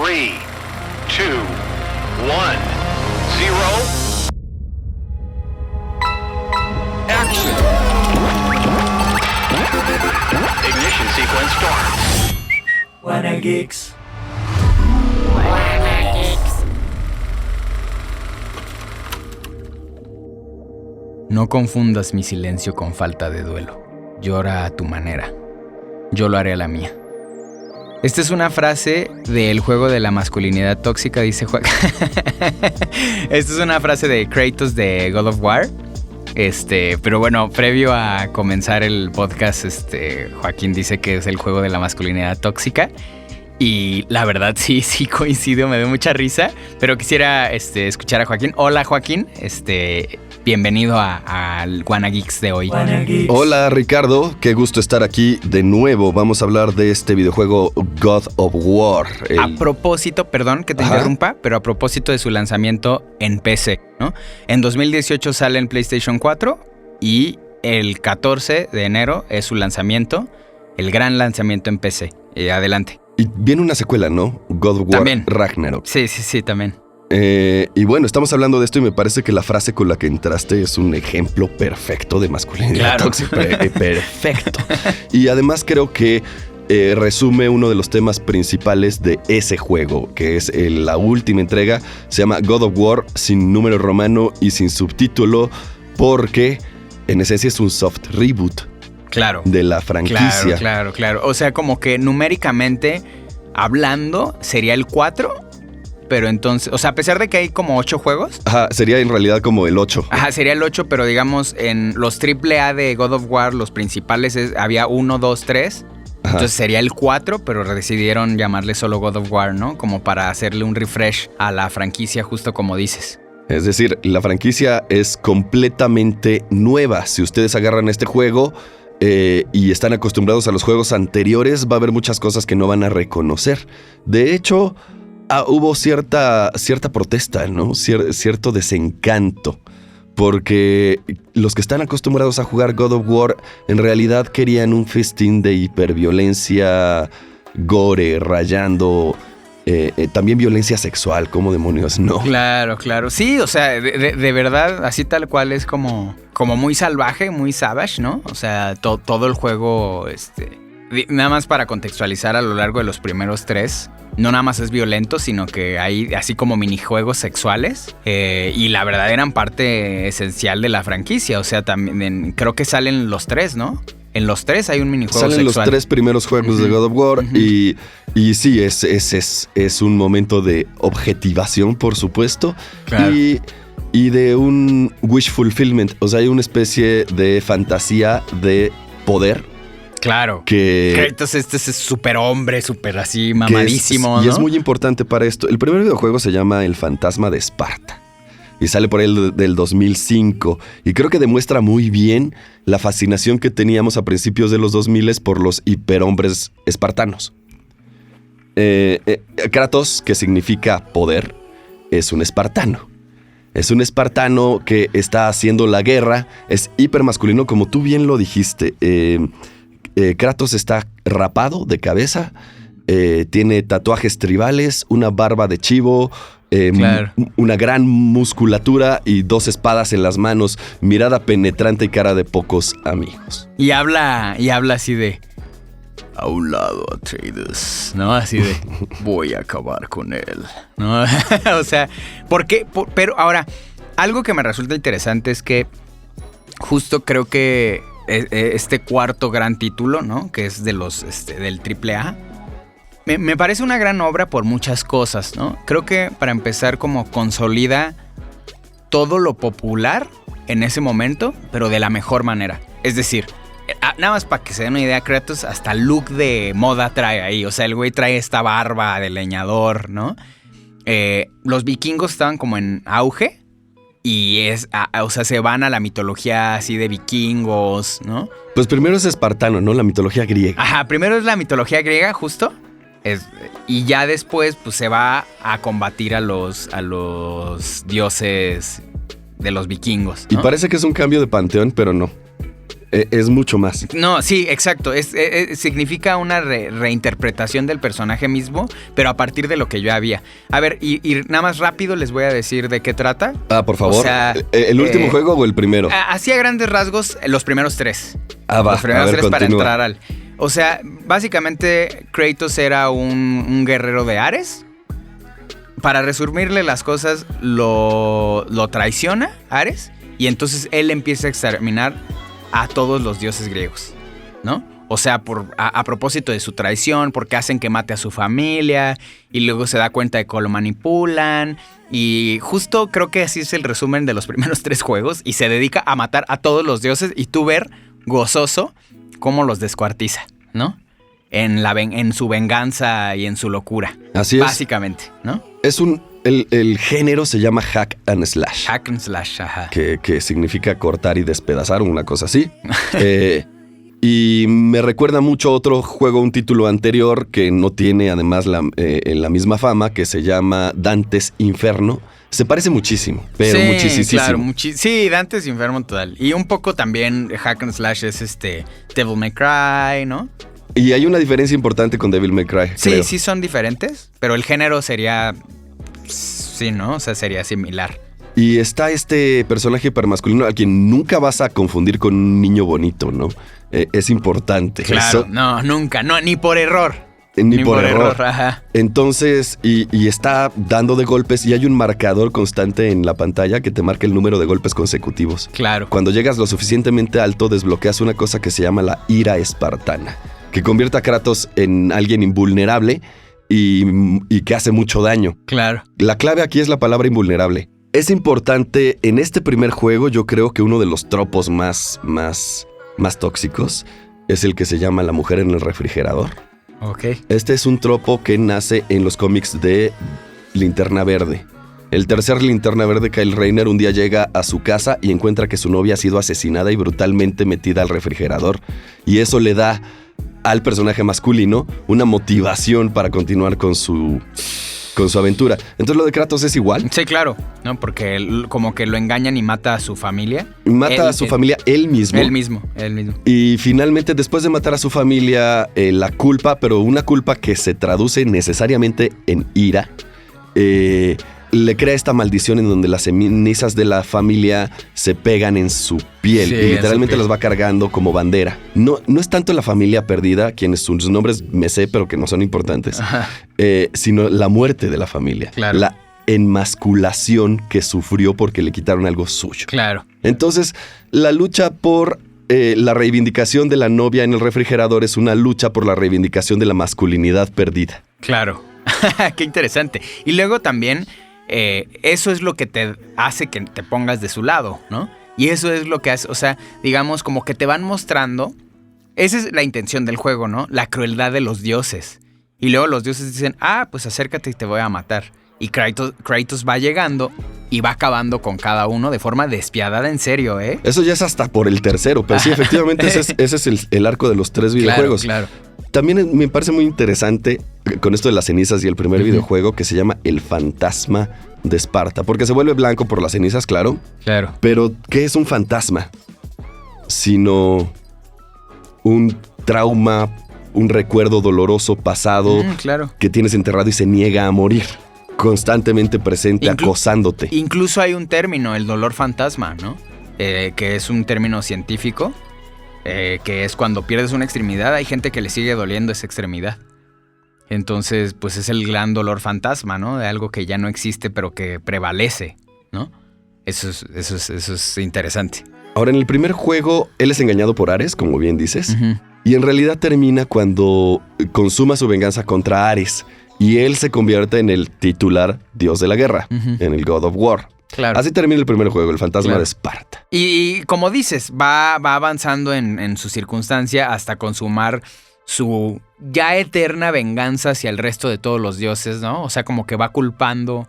3, 2, 1, 0. Action. Ignition sequence start. Wanna Geeks. No confundas mi silencio con falta de duelo. Llora a tu manera. Yo lo haré a la mía. Esta es una frase del juego de la masculinidad tóxica, dice Juan. Esta es una frase de Kratos de God of War. Pero bueno, previo a comenzar el podcast, Joaquín dice que es el juego de la masculinidad tóxica. Y la verdad sí coincido, me dio mucha risa. Pero quisiera escuchar a Joaquín. Hola Joaquín, bienvenido al Wanna Geeks de hoy. Hola Ricardo, qué gusto estar aquí de nuevo. Vamos a hablar de este videojuego God of War. A propósito, perdón que te interrumpa, pero a propósito de su lanzamiento en PC, ¿no? En 2018 sale en PlayStation 4 y el 14 de enero es su lanzamiento, el gran lanzamiento en PC. Adelante. Y viene una secuela, ¿no? God of War también. Ragnarok. Sí, también. Y bueno, estamos hablando de esto y me parece que la frase con la que entraste es un ejemplo perfecto de masculinidad tóxica. Perfecto. Y además creo que resume uno de los temas principales de ese juego, que es la última entrega. Se llama God of War sin número romano y sin subtítulo, porque en esencia es un soft reboot. Claro. De la franquicia. Claro. O sea, como que numéricamente hablando sería el 4, pero entonces, o sea, a pesar de que hay como 8 juegos. Ajá, sería en realidad como el 8. Ajá, sería el 8, pero digamos en los AAA de God of War, los principales había 1, 2, 3. Ajá. Entonces sería el 4, pero decidieron llamarle solo God of War, ¿no? Como para hacerle un refresh a la franquicia, justo como dices. Es decir, la franquicia es completamente nueva. Si ustedes agarran este juego y están acostumbrados a los juegos anteriores, va a haber muchas cosas que no van a reconocer. De hecho, hubo cierta protesta, ¿no? Cierto desencanto. Porque los que están acostumbrados a jugar God of War en realidad querían un festín de hiperviolencia, gore, rayando, también violencia sexual, ¿cómo demonios no? Claro. Sí, o sea, de verdad, así tal cual es como muy salvaje, muy savage, ¿no? O sea, todo el juego, nada más para contextualizar, a lo largo de los primeros 3, no nada más es violento, sino que hay así como minijuegos sexuales, y la verdad eran parte esencial de la franquicia. O sea, también creo que salen los 3, ¿no? En los 3 hay un minijuego salen sexual. Los 3 primeros juegos de God of War, y sí, es un momento de objetivación, por supuesto. Claro. Y de un wish fulfillment, o sea, hay una especie de fantasía de poder. Claro. Entonces es súper hombre, súper así, mamadísimo, ¿no? Y es muy importante para esto. El primer videojuego se llama El Fantasma de Esparta. Y sale por ahí del 2005. Y creo que demuestra muy bien la fascinación que teníamos a principios de los 2000 por los hiperhombres espartanos. Kratos, que significa poder, es un espartano. Es un espartano que está haciendo la guerra. Es hipermasculino, como tú bien lo dijiste. Kratos está rapado de cabeza. Tiene tatuajes tribales, una barba de chivo, claro. Una gran musculatura y 2 espadas en las manos, mirada penetrante y cara de pocos amigos. Y habla así de: a un lado, Atreides, ¿no? Así de: voy a acabar con él, ¿no? O sea, ¿por qué? Pero ahora, algo que me resulta interesante es que justo creo que este cuarto gran título, ¿no? Que es de los del AAA. Me parece una gran obra por muchas cosas, ¿no? Creo que para empezar como consolida todo lo popular en ese momento, pero de la mejor manera. Es decir, nada más para que se den una idea, Kratos hasta look de moda trae ahí. O sea, el güey trae esta barba de leñador, ¿no? Los vikingos estaban como en auge y o sea, se van a la mitología así de vikingos, ¿no? Pues primero es espartano, ¿no? La mitología griega. Ajá, primero es la mitología griega, justo. Y ya después pues se va a combatir a los dioses de los vikingos, ¿no? Y parece que es un cambio de panteón, pero no. Es mucho más. No, sí, exacto. Significa una reinterpretación del personaje mismo, pero a partir de lo que yo había. A ver, y nada más rápido les voy a decir de qué trata. Por favor. O sea, ¿el último juego o el primero? Así a grandes rasgos, los primeros 3. Va. Los primeros a ver, 3 para continúa. entrar al... O sea, básicamente Kratos era un guerrero de Ares. Para resumirle las cosas, lo traiciona Ares. Y entonces él empieza a exterminar a todos los dioses griegos, ¿no? O sea, a propósito de su traición, porque hacen que mate a su familia, y luego se da cuenta de que lo manipulan, y justo creo que así es el resumen de los primeros 3 juegos, y se dedica a matar a todos los dioses, y tú ver gozoso cómo los descuartiza, ¿no? En su venganza y en su locura. Así es. Básicamente, ¿no? El género se llama hack and slash. Hack and slash, ajá. Que significa cortar y despedazar, una cosa así. Y me recuerda mucho a otro juego, un título anterior que no tiene además la misma fama, que se llama Dante's Inferno. Se parece muchísimo, pero sí, muchísimo. Claro, sí, Dante's Inferno total. Y un poco también hack and slash es Devil May Cry, ¿no? Y hay una diferencia importante con Devil May Cry, Sí, creo. sí son diferentes, pero el género sería... Sí, ¿no? O sea, sería similar. Y está este personaje hipermasculino al quien nunca vas a confundir con un niño bonito, ¿no? Es importante. Claro, eso. no, nunca, no, ni por error. Ni por error. Ajá. Entonces, y está dando de golpes y hay un marcador constante en la pantalla que te marca el número de golpes consecutivos. Claro. Cuando llegas lo suficientemente alto, desbloqueas una cosa que se llama la ira espartana, que convierte a Kratos en alguien invulnerable y que hace mucho daño. Claro. La clave aquí es la palabra invulnerable. Es importante, en este primer juego, yo creo que uno de los tropos más tóxicos es el que se llama la mujer en el refrigerador. Ok. Este es un tropo que nace en los cómics de Linterna Verde. El tercer Linterna Verde, Kyle Rayner, un día llega a su casa y encuentra que su novia ha sido asesinada y brutalmente metida al refrigerador. Y eso le da al personaje masculino una motivación para continuar con su aventura. Entonces lo de Kratos es igual. Sí, claro, ¿no? Porque como que lo engañan y mata a su familia. Mata a su familia él mismo. Él mismo. Y finalmente, después de matar a su familia, la culpa, pero una culpa que se traduce necesariamente en ira, le crea esta maldición en donde las cenizas de la familia se pegan en su piel, Sí, y literalmente en su piel. las va cargando como bandera. No es tanto la familia perdida, quienes sus nombres me sé, pero que no son importantes, sino la muerte de la familia. Claro. La enmasculación que sufrió porque le quitaron algo suyo. Claro. Entonces, la lucha por la reivindicación de la novia en el refrigerador es una lucha por la reivindicación de la masculinidad perdida. Claro. Qué interesante. Y luego también, eso es lo que te hace que te pongas de su lado, ¿no? Y eso es lo que hace, o sea, digamos, como que te van mostrando. Esa es la intención del juego, ¿no? La crueldad de los dioses. Y luego los dioses dicen, pues acércate y te voy a matar. Y Kratos va llegando y va acabando con cada uno de forma despiadada, en serio, ¿eh? Eso ya es hasta por el tercero, pero sí, efectivamente, ese es el arco de los 3 videojuegos. Claro. También me parece muy interesante con esto de las cenizas y el primer videojuego que se llama El Fantasma de Esparta, porque se vuelve blanco por las cenizas, claro. Claro. Pero, ¿qué es un fantasma? Sino un trauma, un recuerdo doloroso pasado Claro. que tienes enterrado y se niega a morir. Constantemente presente, acosándote. Incluso hay un término, el dolor fantasma, ¿no? Que es un término científico, que es cuando pierdes una extremidad, hay gente que le sigue doliendo esa extremidad. Entonces, pues es el gran dolor fantasma, ¿no? De algo que ya no existe, pero que prevalece, ¿no? Eso es interesante. Ahora, en el primer juego, él es engañado por Ares, como bien dices, Uh-huh. y en realidad termina cuando consuma su venganza contra Ares, y él se convierte en el titular dios de la guerra, Uh-huh. en el God of War. Claro. Así termina el primer juego, el fantasma Claro. de Esparta. Y como dices, va avanzando en su circunstancia hasta consumar su ya eterna venganza hacia el resto de todos los dioses, ¿no? O sea, como que va culpando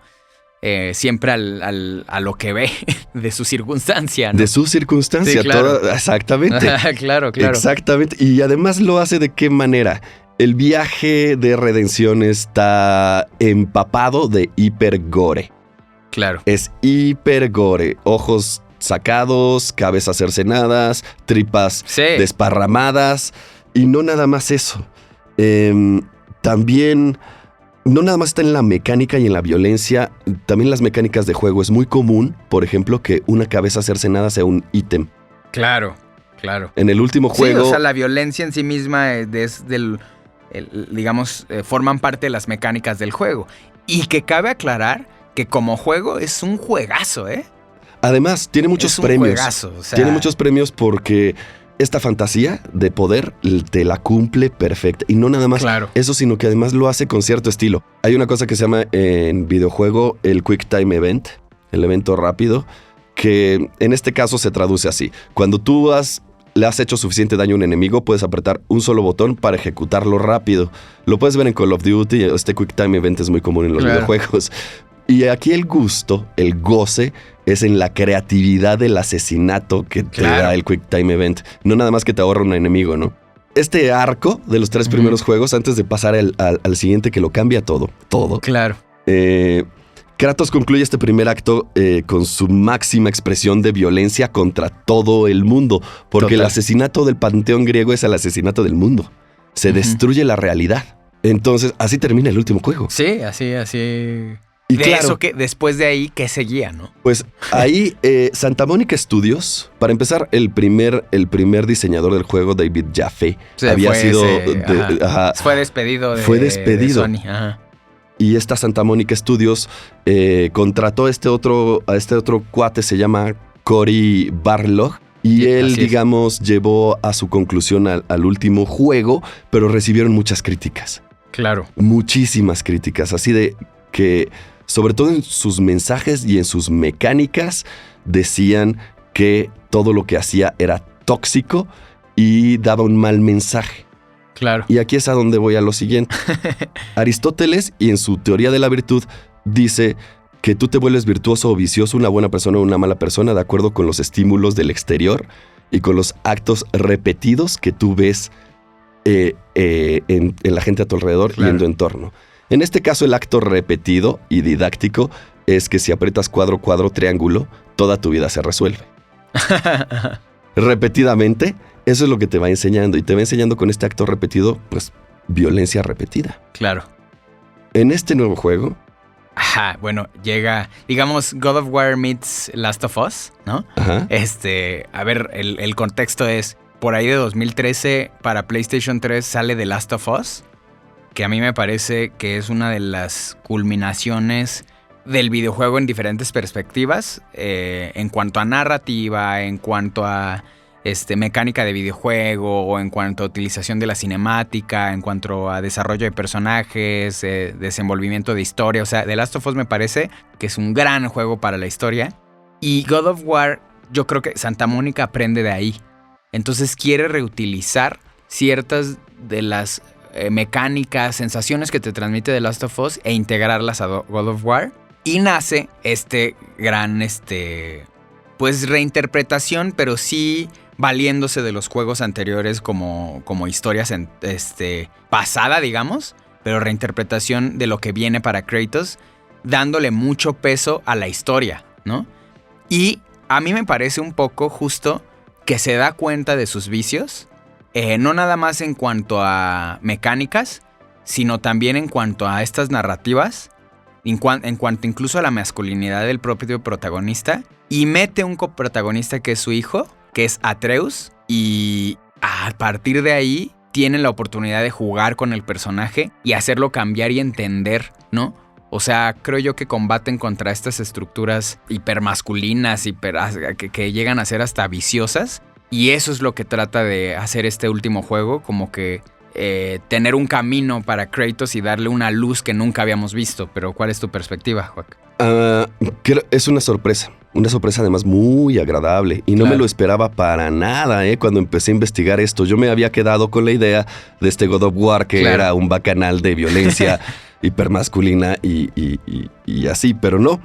siempre a lo que ve de su circunstancia, ¿no? De su circunstancia, Sí, claro. exactamente. Claro. Exactamente. Y además lo hace de qué manera. El viaje de redención está empapado de hipergore. Claro. Es hipergore. Ojos sacados, cabezas cercenadas, tripas Sí. desparramadas. Y no nada más eso. También, no nada más está en la mecánica y en la violencia, también las mecánicas de juego. Es muy común, por ejemplo, que una cabeza cercenada sea un ítem. Claro. En el último Sí, juego... o sea, la violencia en sí misma digamos, forman parte de las mecánicas del juego. Y que cabe aclarar que como juego es un juegazo, ¿eh? Además, tiene muchos Es un premios. juegazo, o sea- Tiene muchos premios porque esta fantasía de poder te la cumple perfecta. Y no nada más Claro. eso, sino que además lo hace con cierto estilo. Hay una cosa que se llama en videojuego el Quick Time Event, el evento rápido, que en este caso se traduce así. Cuando tú le has hecho suficiente daño a un enemigo, puedes apretar un solo botón para ejecutarlo rápido. Lo puedes ver en Call of Duty, este Quick Time Event es muy común en los Claro. videojuegos. Y aquí el gusto, el goce, es en la creatividad del asesinato que te Claro. da el Quick Time Event. No nada más que te ahorra un enemigo, ¿no? Este arco de los 3 primeros juegos, antes de pasar al siguiente que lo cambia todo, Claro. Kratos concluye este primer acto con su máxima expresión de violencia contra todo el mundo, porque el Total. asesinato del panteón griego es el asesinato del mundo. Se destruye la realidad. Entonces, así termina el último juego. Sí, así. Y de claro, eso que después de ahí, ¿qué seguía, no? pues ahí Santa Mónica Studios, para empezar, el primer diseñador del juego, David Jaffe, había sido... Fue despedido de Fue despedido. de Sony. Ajá. Y esta Santa Mónica Studios contrató a este otro cuate, se llama Cory Barlog. Y Sí, él, así es. digamos, llevó a su conclusión al último juego, pero recibieron muchas críticas. Claro. Muchísimas críticas. Así de que, sobre todo en sus mensajes y en sus mecánicas, decían que todo lo que hacía era tóxico y daba un mal mensaje. Claro. Y aquí es a donde voy a lo siguiente. Aristóteles, y en su teoría de la virtud, dice que tú te vuelves virtuoso o vicioso, una buena persona o una mala persona, de acuerdo con los estímulos del exterior y con los actos repetidos que tú ves en la gente a tu alrededor Claro. y en tu entorno. En este caso, el acto repetido y didáctico es que si aprietas cuadro, cuadro, triángulo, toda tu vida se resuelve. Repetidamente, eso es lo que te va enseñando. Y te va enseñando con este acto repetido, pues, violencia repetida. Claro. En este nuevo juego, Ajá, bueno, llega, digamos, God of War meets Last of Us, ¿no? ajá, A ver, el contexto es, por ahí de 2013 para PlayStation 3 sale The Last of Us, que a mí me parece que es una de las culminaciones del videojuego en diferentes perspectivas, en cuanto a narrativa, en cuanto a mecánica de videojuego, o en cuanto a utilización de la cinemática, en cuanto a desarrollo de personajes, desenvolvimiento de historia. O sea, The Last of Us me parece que es un gran juego para la historia. Y God of War, yo creo que Santa Mónica aprende de ahí. Entonces quiere reutilizar ciertas de las mecánicas, sensaciones que te transmite The Last of Us e integrarlas a God of War. Y nace gran, pues reinterpretación, pero sí valiéndose de los juegos anteriores como historias pasada, digamos, pero reinterpretación de lo que viene para Kratos, dándole mucho peso a la historia, ¿no? Y a mí me parece un poco justo que se da cuenta de sus vicios, no nada más en cuanto a mecánicas, sino también en cuanto a estas narrativas, en cuanto incluso a la masculinidad del propio protagonista, y mete un coprotagonista que es su hijo, que es Atreus, y a partir de ahí tienen la oportunidad de jugar con el personaje y hacerlo cambiar y entender, ¿no? O sea, creo yo que combaten contra estas estructuras hipermasculinas, que llegan a ser hasta viciosas, y eso es lo que trata de hacer este último juego, como que tener un camino para Kratos y darle una luz que nunca habíamos visto. Pero ¿cuál es tu perspectiva, Joaquín? es una sorpresa además muy agradable y no Claro. me lo esperaba para nada, cuando empecé a investigar esto. Yo me había quedado con la idea de este God of War que Claro. era un bacanal de violencia hipermasculina y así, pero no.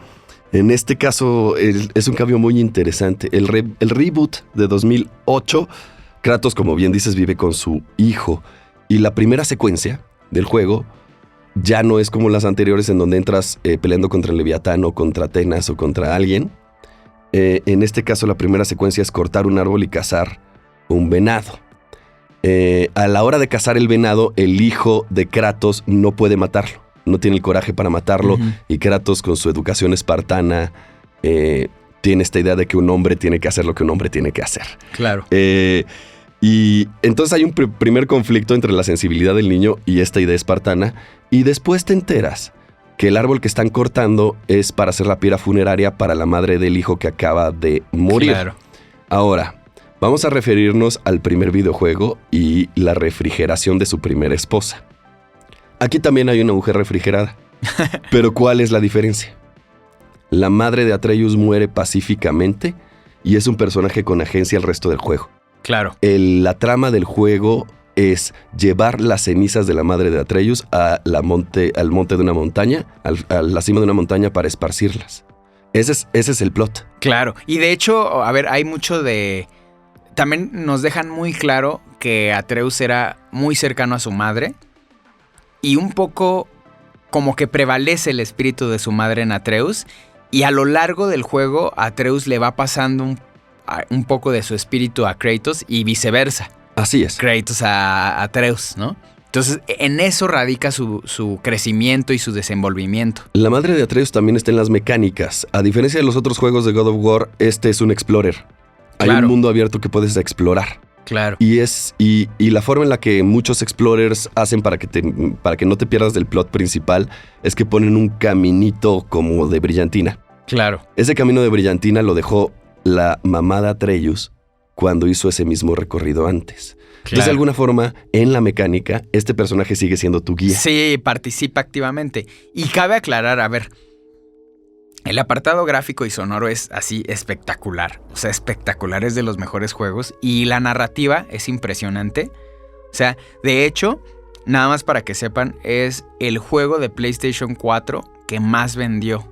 En este caso es un cambio muy interesante. El reboot de 2008, Kratos, como bien dices, vive con su hijo. Y la primera secuencia del juego ya no es como las anteriores en donde entras peleando contra el Leviatán o contra Atenas o contra alguien. En este caso, la primera secuencia es cortar un árbol y cazar un venado. A la hora de cazar el venado, el hijo de Kratos no puede matarlo. No tiene el coraje para matarlo. Y Kratos, con su educación espartana, tiene esta idea de que un hombre tiene que hacer lo que un hombre tiene que hacer. Claro. Y entonces hay un primer conflicto entre la sensibilidad del niño y esta idea espartana. Y después te enteras que el árbol que están cortando es para hacer la piedra funeraria para la madre del hijo que acaba de morir. Claro. Ahora, vamos a referirnos al primer videojuego y la refrigeración de su primera esposa. Aquí también hay una mujer refrigerada. Pero ¿cuál es la diferencia? La madre de Atreus muere pacíficamente y es un personaje con agencia el resto del juego. Claro. La trama del juego es llevar las cenizas de la madre de Atreus al monte de una montaña, a la cima de una montaña para esparcirlas. Ese es el plot. Claro. Y de hecho, a ver, hay mucho de... También nos dejan muy claro que Atreus era muy cercano a su madre y un poco como que prevalece el espíritu de su madre en Atreus y a lo largo del juego Atreus le va pasando un poco de su espíritu a Kratos y viceversa. Así es. Kratos a Atreus, ¿no? Entonces, en eso radica su crecimiento y su desenvolvimiento. La madre de Atreus también está en las mecánicas. A diferencia de los otros juegos de God of War, este es un explorer. Hay un mundo abierto que puedes explorar. Claro. Y la forma en la que muchos explorers hacen para que no te pierdas del plot principal es que ponen un caminito como de brillantina. Claro. Ese camino de brillantina lo dejó la mamá de Atreus cuando hizo ese mismo recorrido antes. Claro. Entonces, de alguna forma, en la mecánica, este personaje sigue siendo tu guía. Sí, participa activamente. Y cabe aclarar, a ver, el apartado gráfico y sonoro es así espectacular. O sea, espectacular, es de los mejores juegos. Y la narrativa es impresionante. O sea, de hecho, nada más para que sepan, es el juego de PlayStation 4 que más vendió.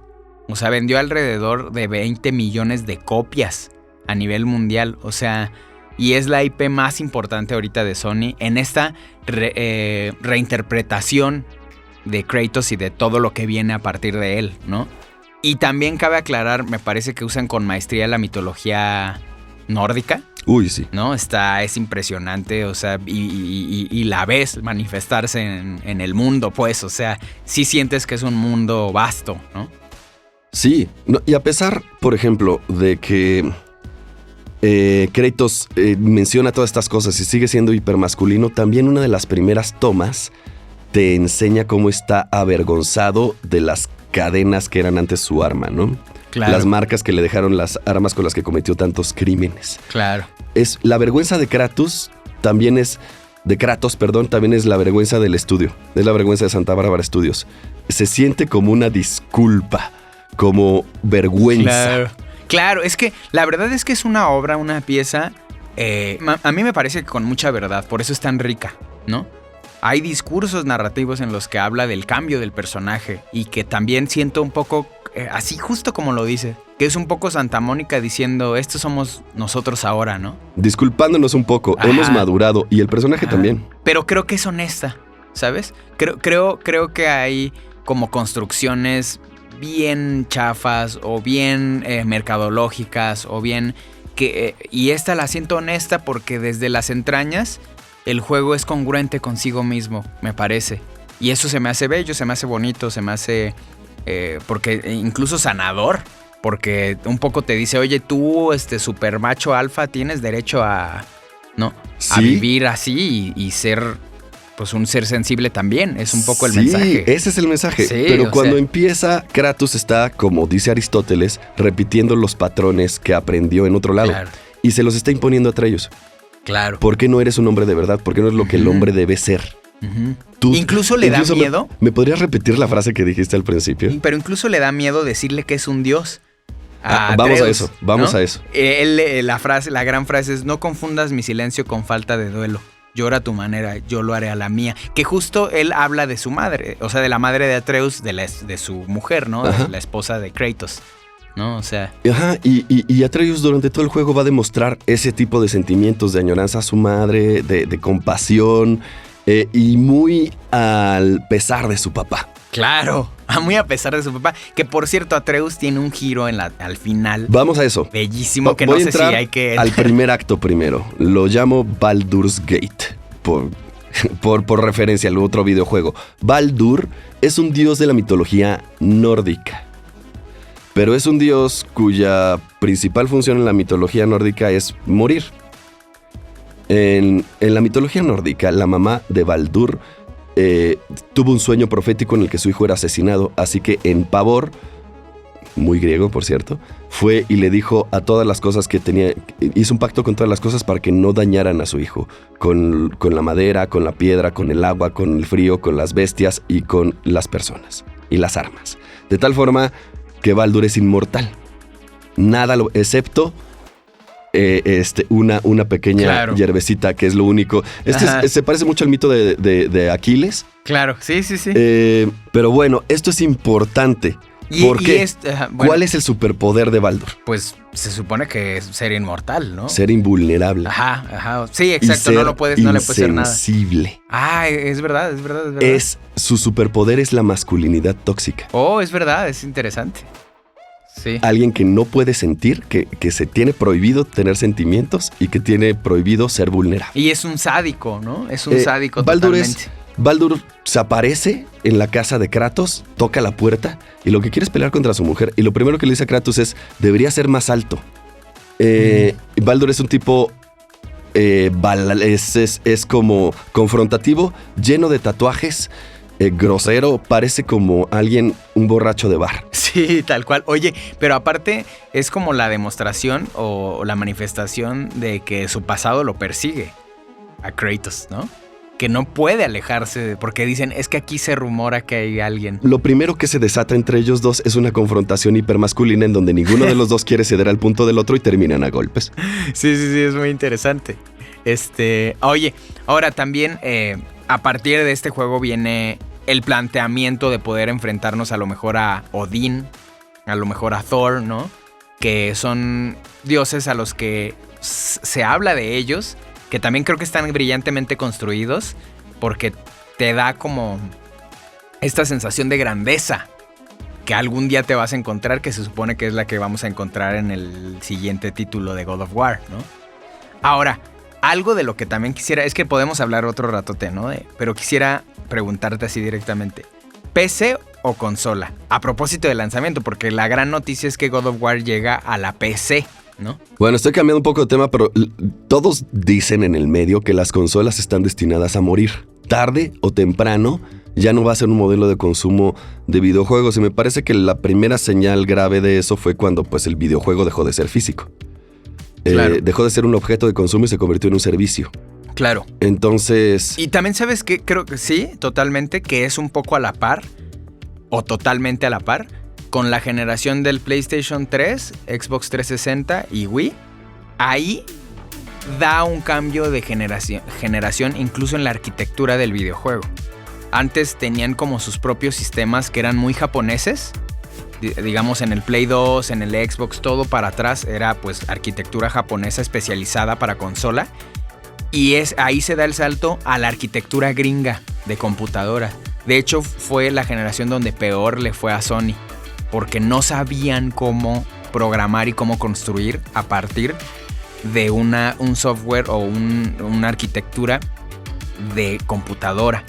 O sea, vendió alrededor de 20 millones de copias a nivel mundial. O sea, y es la IP más importante ahorita de Sony en esta reinterpretación de Kratos y de todo lo que viene a partir de él, ¿no? Y también cabe aclarar, me parece que usan con maestría la mitología nórdica. Uy, sí. ¿No? Es impresionante, o sea, y la ves manifestarse en el mundo, pues, o sea, sí sientes que es un mundo vasto, ¿no? Sí, y a pesar, por ejemplo, de que Kratos menciona todas estas cosas y sigue siendo hipermasculino, también una de las primeras tomas te enseña cómo está avergonzado de las cadenas que eran antes su arma, ¿no? Claro. Las marcas que le dejaron las armas con las que cometió tantos crímenes. Claro. Es la vergüenza de Kratos, también es la vergüenza del estudio. Es la vergüenza de Santa Bárbara Studios. Se siente como una disculpa, como vergüenza. Claro, es que la verdad es que es una obra, una pieza, a mí me parece que con mucha verdad, por eso es tan rica, ¿no? Hay discursos narrativos en los que habla del cambio del personaje y que también siento un poco, así justo como lo dice, que es un poco Santa Mónica diciendo, estos somos nosotros ahora, ¿no? Disculpándonos un poco, hemos madurado y el personaje también. Pero creo que es honesta, ¿sabes? Creo que hay como construcciones bien chafas o bien mercadológicas o bien que... y esta la siento honesta porque desde las entrañas el juego es congruente consigo mismo, me parece. Y eso se me hace bello, se me hace bonito, se me hace... porque incluso sanador. Porque un poco te dice, oye, tú, super macho alfa, tienes derecho a... ¿no? ¿Sí? A vivir así y ser... pues un ser sensible también, es un poco el mensaje. Sí, ese es el mensaje. Sí, pero cuando empieza, Kratos está, como dice Aristóteles, repitiendo los patrones que aprendió en otro lado. Claro. Y se los está imponiendo a Atreus. Claro. ¿Por qué no eres un hombre de verdad? ¿Por qué no es lo que el hombre debe ser? Incluso le da miedo. ¿Me podrías repetir la frase que dijiste al principio? Pero incluso le da miedo decirle que es un dios. Vamos a eso, vamos a eso. La gran frase es, no confundas mi silencio con falta de duelo. Llora a tu manera, yo lo haré a la mía. Que justo él habla de su madre, o sea, de la madre de Atreus, de su mujer, ¿no? De la esposa de Kratos, ¿no? O sea... Ajá, y Atreus durante todo el juego va a demostrar ese tipo de sentimientos de añoranza a su madre, de compasión, y muy al pesar de su papá. Claro, muy a pesar de su papá. Que por cierto, Atreus tiene un giro al final. Vamos a eso. Bellísimo, que Voy no a sé si entrar hay que... al primer acto primero. Lo llamo Baldur's Gate, por referencia al otro videojuego. Baldur es un dios de la mitología nórdica. Pero es un dios cuya principal función en la mitología nórdica es morir. En la mitología nórdica, la mamá de Baldur tuvo un sueño profético en el que su hijo era asesinado, así que en pavor, muy griego por cierto, fue y le dijo a todas las cosas que tenía, hizo un pacto con todas las cosas para que no dañaran a su hijo, con la madera, con la piedra, con el agua, con el frío, con las bestias y con las personas y las armas. De tal forma que Baldur es inmortal, nada excepto una pequeña hierbecita, que es lo único. Se parece mucho al mito de Aquiles. Claro, sí. Pero bueno, esto es importante. ¿Por qué? ¿Cuál es el superpoder de Baldur? Pues se supone que es ser inmortal, ¿no? Ser invulnerable. Ajá. Sí, exacto, no le puedes hacer nada. Insensible. Es verdad. Su superpoder es la masculinidad tóxica. Oh, es verdad, es interesante. Sí. Alguien que no puede sentir, que se tiene prohibido tener sentimientos y que tiene prohibido ser vulnerable. Y es un sádico, ¿no? Es un sádico totalmente. Baldur se aparece en la casa de Kratos, toca la puerta y lo que quiere es pelear contra su mujer. Y lo primero que le dice a Kratos es, debería ser más alto. Baldur es un tipo... es como confrontativo, lleno de tatuajes, grosero, parece como un borracho de bar. Sí, tal cual. Oye, pero aparte es como la demostración o la manifestación de que su pasado lo persigue a Kratos, ¿no? Que no puede alejarse, porque dicen, es que aquí se rumora que hay alguien. Lo primero que se desata entre ellos dos es una confrontación hipermasculina en donde ninguno de los dos quiere ceder al punto del otro y terminan a golpes. Sí, es muy interesante. Oye, ahora también a partir de este juego viene el planteamiento de poder enfrentarnos a lo mejor a Odín, a lo mejor a Thor, ¿no? Que son dioses a los que se habla de ellos, que también creo que están brillantemente construidos, porque te da como esta sensación de grandeza que algún día te vas a encontrar, que se supone que es la que vamos a encontrar en el siguiente título de God of War, ¿no? Ahora, algo de lo que también quisiera, es que podemos hablar otro ratote, ¿no? Pero quisiera preguntarte así directamente, ¿PC o consola? A propósito del lanzamiento, porque la gran noticia es que God of War llega a la PC, ¿no? Bueno, estoy cambiando un poco de tema, pero todos dicen en el medio que las consolas están destinadas a morir. Tarde o temprano ya no va a ser un modelo de consumo de videojuegos, y me parece que la primera señal grave de eso fue cuando pues el videojuego dejó de ser físico. Claro. Dejó de ser un objeto de consumo y se convirtió en un servicio. Claro. Entonces... Y también sabes que creo que sí, totalmente, que es un poco a la par, o totalmente a la par, con la generación del PlayStation 3, Xbox 360 y Wii. Ahí da un cambio de generación incluso en la arquitectura del videojuego. Antes tenían como sus propios sistemas que eran muy japoneses. Digamos en el Play 2, en el Xbox, todo para atrás era pues arquitectura japonesa especializada para consola. Y ahí se da el salto a la arquitectura gringa de computadora. De hecho, fue la generación donde peor le fue a Sony, porque no sabían cómo programar y cómo construir a partir de un software o una arquitectura de computadora.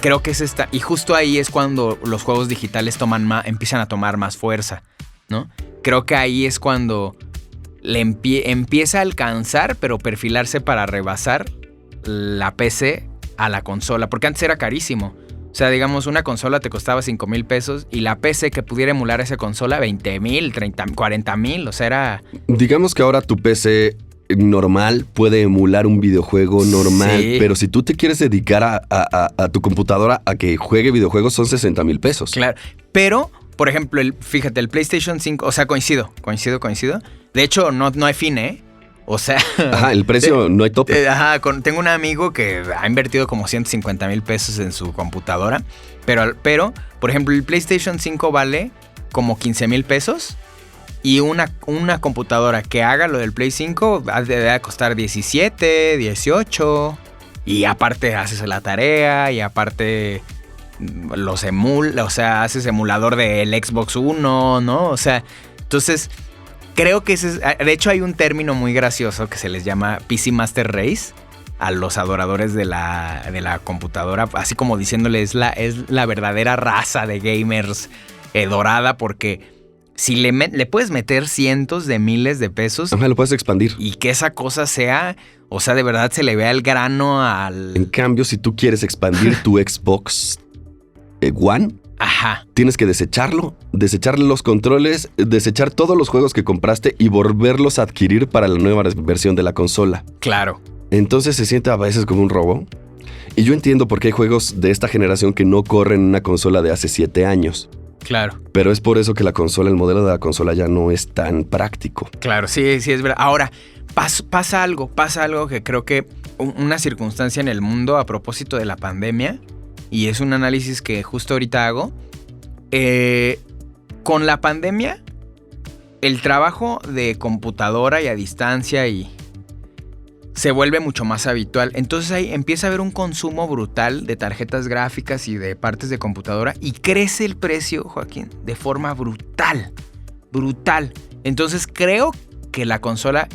Creo que es esta. Y justo ahí es cuando los juegos digitales empiezan a tomar más fuerza, ¿no? Creo que ahí es cuando empieza a alcanzar, pero perfilarse para rebasar la PC a la consola. Porque antes era carísimo. O sea, digamos, una consola te costaba 5,000 pesos y la PC que pudiera emular esa consola, 20,000, 30, 40,000. O sea, era... Digamos que ahora tu PC normal puede emular un videojuego normal, sí. Pero si tú te quieres dedicar a tu computadora a que juegue videojuegos, son 60,000 pesos. Claro, pero, por ejemplo, fíjate, el PlayStation 5, o sea, coincido. De hecho, no hay fin, ¿eh? O sea... Ajá, el precio no hay tope. Tengo un amigo que ha invertido como 150,000 pesos en su computadora, pero, por ejemplo, el PlayStation 5 vale como 15,000 pesos y una computadora que haga lo del Play 5 debe costar 17, 18, Y aparte haces la tarea y aparte haces emulador del Xbox One, ¿no? O sea, entonces creo que de hecho hay un término muy gracioso que se les llama PC Master Race a los adoradores de la computadora, así como diciéndole es la verdadera raza de gamers dorada, porque si le puedes meter cientos de miles de pesos. Ajá, lo puedes expandir. Y que esa cosa sea, o sea, de verdad se le vea el grano al... En cambio, si tú quieres expandir tu Xbox One, ajá, tienes que desecharlo, desecharle los controles, desechar todos los juegos que compraste y volverlos a adquirir para la nueva versión de la consola. Claro. Entonces se siente a veces como un robo. Y yo entiendo por qué hay juegos de esta generación que no corren en una consola de hace 7 años. Claro. Pero es por eso que el modelo de la consola ya no es tan práctico. Claro, sí, es verdad. Ahora, pasa algo que creo que una circunstancia en el mundo a propósito de la pandemia, y es un análisis que justo ahorita hago. Con la pandemia, el trabajo de computadora y a distancia se vuelve mucho más habitual. Entonces ahí empieza a haber un consumo brutal de tarjetas gráficas y de partes de computadora y crece el precio, Joaquín, de forma brutal. Brutal. Entonces creo que la consola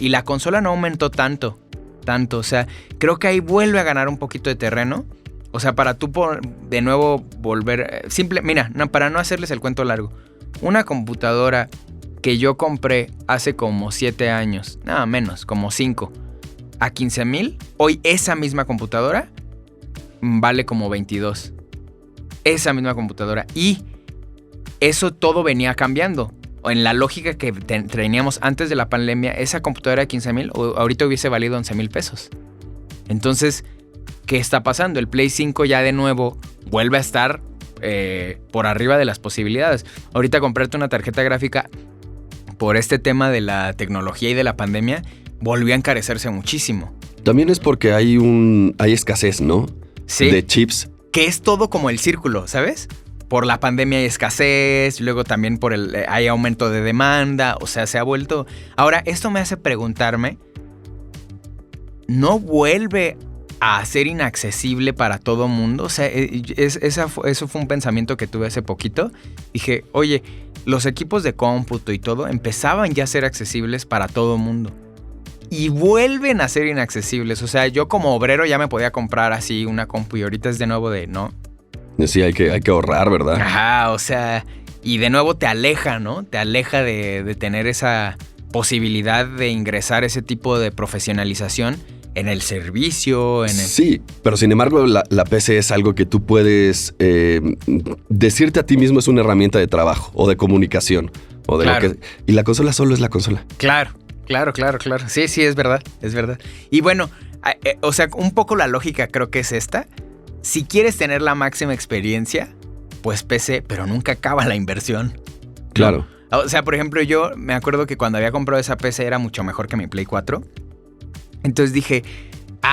no aumentó tanto. O sea, creo que ahí vuelve a ganar un poquito de terreno. O sea, para tú de nuevo volver... para no hacerles el cuento largo. Una computadora que yo compré hace como 7 años, nada menos, como 5, a 15,000, hoy esa misma computadora vale como 22. Esa misma computadora. Y eso todo venía cambiando. En la lógica que teníamos antes de la pandemia, esa computadora de 15,000 ahorita hubiese valido 11,000 pesos. Entonces, ¿qué está pasando? El Play 5 ya de nuevo vuelve a estar por arriba de las posibilidades. Ahorita comprarte una tarjeta gráfica por este tema de la tecnología y de la pandemia volvió a encarecerse muchísimo. También es porque hay escasez, ¿no? Sí. De chips. Que es todo como el círculo, ¿sabes? Por la pandemia hay escasez, luego también hay aumento de demanda, o sea, se ha vuelto... Ahora, esto me hace preguntarme, ¿no vuelve a ser inaccesible para todo mundo? O sea, eso fue un pensamiento que tuve hace poquito. Dije, oye, los equipos de cómputo y todo empezaban ya a ser accesibles para todo mundo. Y vuelven a ser inaccesibles. O sea, yo como obrero ya me podía comprar así una compu y ahorita es de nuevo de no. Sí, hay que ahorrar, ¿verdad? Ajá, o sea, y de nuevo te aleja, ¿no? Te aleja de tener esa posibilidad de ingresar ese tipo de profesionalización en el servicio, Sí, pero sin embargo la PC es algo que tú puedes decirte a ti mismo es una herramienta de trabajo o de comunicación. O de claro. Y la consola solo es la consola. Claro. Sí, es verdad. Y bueno, o sea, un poco la lógica creo que es esta. Si quieres tener la máxima experiencia, pues PC, pero nunca acaba la inversión. Claro. O sea, por ejemplo, yo me acuerdo que cuando había comprado esa PC era mucho mejor que mi Play 4. Entonces dije,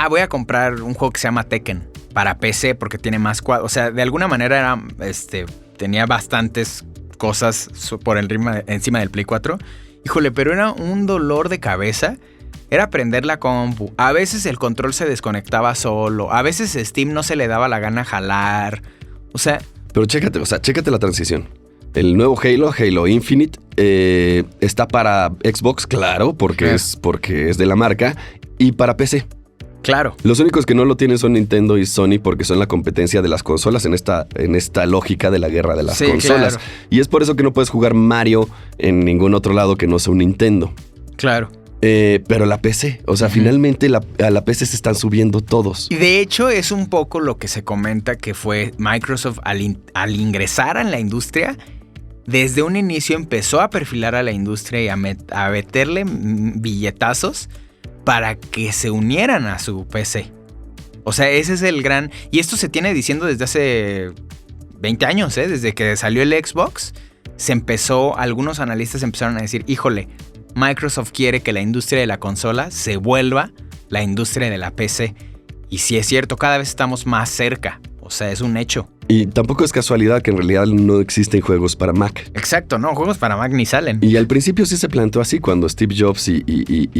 voy a comprar un juego que se llama Tekken para PC porque tiene más cuadros. O sea, de alguna manera tenía bastantes cosas por encima del Play 4. Híjole, pero era un dolor de cabeza. Era prender la compu. A veces el control se desconectaba solo. A veces Steam no se le daba la gana jalar. O sea... Pero chécate la transición. El nuevo Halo Infinite, está para Xbox, claro, porque es de la marca, y para PC. Claro. Los únicos que no lo tienen son Nintendo y Sony porque son la competencia de las consolas en esta lógica de la guerra de las consolas. Claro. Y es por eso que no puedes jugar Mario en ningún otro lado que no sea un Nintendo. Claro. Pero la PC, o sea, finalmente a la PC se están subiendo todos. Y de hecho es un poco lo que se comenta que fue Microsoft al ingresar en la industria. Desde un inicio empezó a perfilar a la industria y a meterle billetazos para que se unieran a su PC. O sea, ese es el gran... Y esto se tiene diciendo desde hace 20 años, desde que salió el Xbox. Algunos analistas empezaron a decir, híjole, Microsoft quiere que la industria de la consola se vuelva la industria de la PC. Y sí es cierto, cada vez estamos más cerca. O sea, es un hecho. Y tampoco es casualidad que en realidad no existen juegos para Mac. Exacto, no, juegos para Mac ni salen. Y al principio sí se planteó así, cuando Steve Jobs y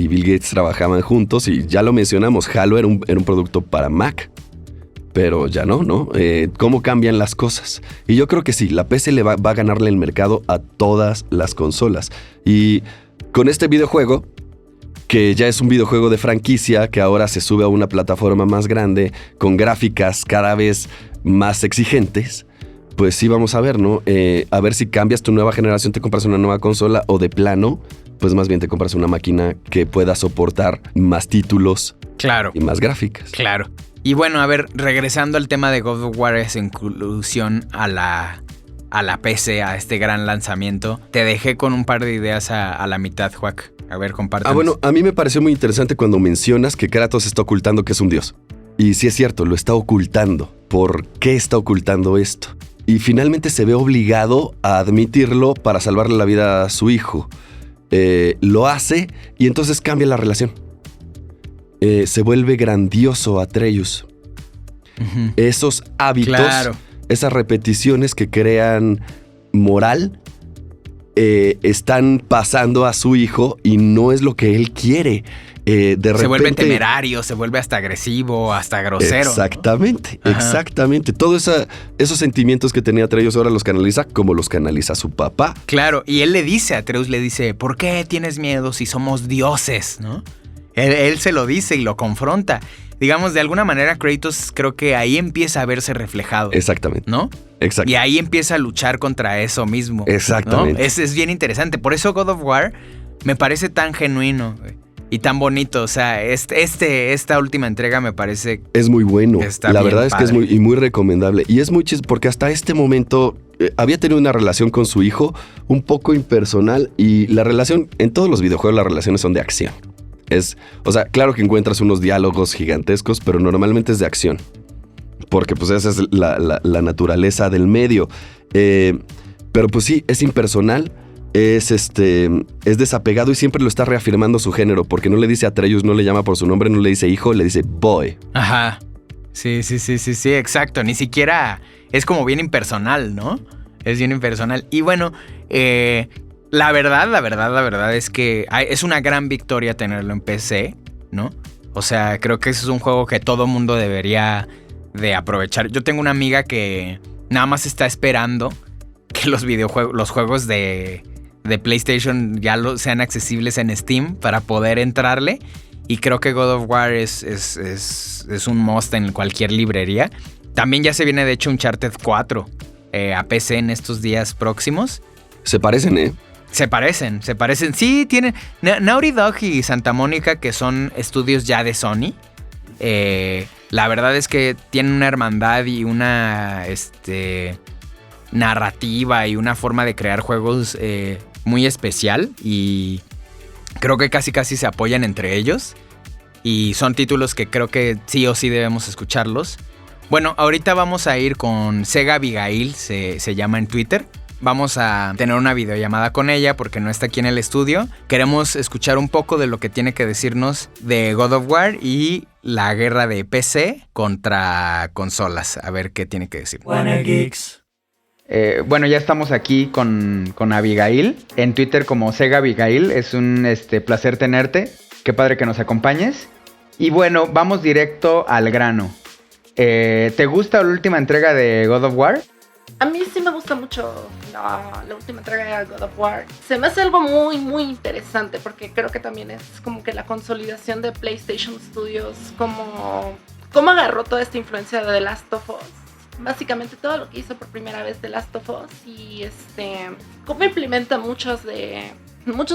Bill Gates trabajaban juntos, y ya lo mencionamos, Halo era un producto para Mac. Pero ya no. ¿Cómo cambian las cosas? Y yo creo que sí, la PC va a ganarle el mercado a todas las consolas. Y con este videojuego, que ya es un videojuego de franquicia, que ahora se sube a una plataforma más grande, con gráficas cada vez más exigentes, pues sí vamos a ver, ¿no? A ver si cambias tu nueva generación, te compras una nueva consola, o de plano, pues más bien te compras una máquina que pueda soportar más títulos. Claro. Y más gráficas. Claro. Y bueno, a ver, regresando al tema de God of War, esa inclusión a la PC, a este gran lanzamiento, te dejé con un par de ideas a la mitad, Juac. A ver, compártenos. Bueno, a mí me pareció muy interesante cuando mencionas que Kratos está ocultando que es un dios. Y sí es cierto, lo está ocultando. ¿Por qué está ocultando esto? Y finalmente se ve obligado a admitirlo para salvarle la vida a su hijo. Lo hace y entonces cambia la relación. Se vuelve grandioso Atreus. Uh-huh. Esos hábitos, claro, esas repeticiones que crean moral, están pasando a su hijo y no es lo que él quiere. De repente, se vuelve temerario, se vuelve hasta agresivo, hasta grosero. Exactamente, ¿no? Exactamente. Todos esos sentimientos que tenía Atreus ahora los canaliza como los canaliza su papá. Claro, y él le dice, Atreus le dice, ¿por qué tienes miedo si somos dioses? ¿No? Él se lo dice y lo confronta. Digamos, de alguna manera Kratos creo que ahí empieza a verse reflejado. Exactamente. ¿No? Exacto. Y ahí empieza a luchar contra eso mismo. Exactamente. ¿No? Es bien interesante. Por eso God of War me parece tan genuino y tan bonito. O sea, esta última entrega me parece... Es muy bueno. La verdad es que es muy recomendable. Y es muy chistoso porque hasta este momento había tenido una relación con su hijo un poco impersonal. Y la relación, en todos los videojuegos las relaciones son de acción. O sea, claro que encuentras unos diálogos gigantescos, pero normalmente es de acción. Porque pues esa es la naturaleza del medio. Pero pues sí, es impersonal, es desapegado y siempre lo está reafirmando su género. Porque no le dice Atreus, no le llama por su nombre, no le dice hijo, le dice boy. Ajá. Sí, exacto. Ni siquiera es como bien impersonal, ¿no? Es bien impersonal. Y bueno, La verdad es que es una gran victoria tenerlo en PC, ¿no? O sea, creo que ese es un juego que todo mundo debería de aprovechar. Yo tengo una amiga que nada más está esperando que los juegos de PlayStation ya sean accesibles en Steam para poder entrarle. Y creo que God of War es un must en cualquier librería. También ya se viene, de hecho, Uncharted 4 a PC en estos días próximos. Se parecen, ¿eh? Se parecen. Sí, tienen... Naughty Dog y Santa Mónica, que son estudios ya de Sony. La verdad es que tienen una hermandad y una narrativa y una forma de crear juegos muy especial. Y creo que casi se apoyan entre ellos. Y son títulos que creo que sí o sí debemos escucharlos. Bueno, ahorita vamos a ir con Sega Abigail, se llama en Twitter. Vamos a tener una videollamada con ella porque no está aquí en el estudio. Queremos escuchar un poco de lo que tiene que decirnos de God of War y la guerra de PC contra consolas. A ver qué tiene que decir. WannaGeeks. Bueno, ya estamos aquí con Abigail. En Twitter como Sega Abigail. Es un placer tenerte. Qué padre que nos acompañes. Y bueno, vamos directo al grano. ¿Te gusta la última entrega de God of War? A mí sí me gusta mucho la última entrega de God of War. Se me hace algo muy interesante porque creo que también es como que la consolidación de PlayStation Studios, como agarró toda esta influencia de The Last of Us. Básicamente todo lo que hizo por primera vez The Last of Us y cómo implementa muchos de